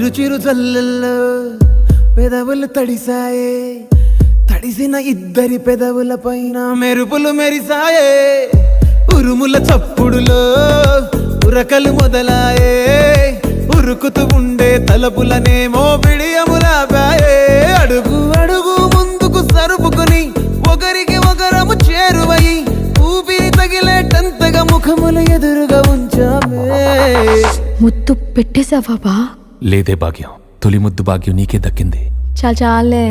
చిరు చిరు జల్లెల్లో పెదవులు తడిసాయే, తడిసిన ఇద్దరి పెదవుల పైన మెరుపులు మెరిసాయే. ఉరుముల చప్పుడులో ఉరకలు మొదలాయే, ఉరుకుతూ ఉండే తలపులనేమో బిడియములాపాయే. అడుగు అడుగు ముందుకు సరుపుకుని ఒకరికి ఒకరము చేరువై ఊపిరి తగిలేటంతగా ముఖముల ఎదురుగా ఉంచామే. ముద్దు పెట్టేశావా బా? లేదే భాగ్యం, తొలి ముద్దు భాగ్యం నీకే దక్కింది. చాలే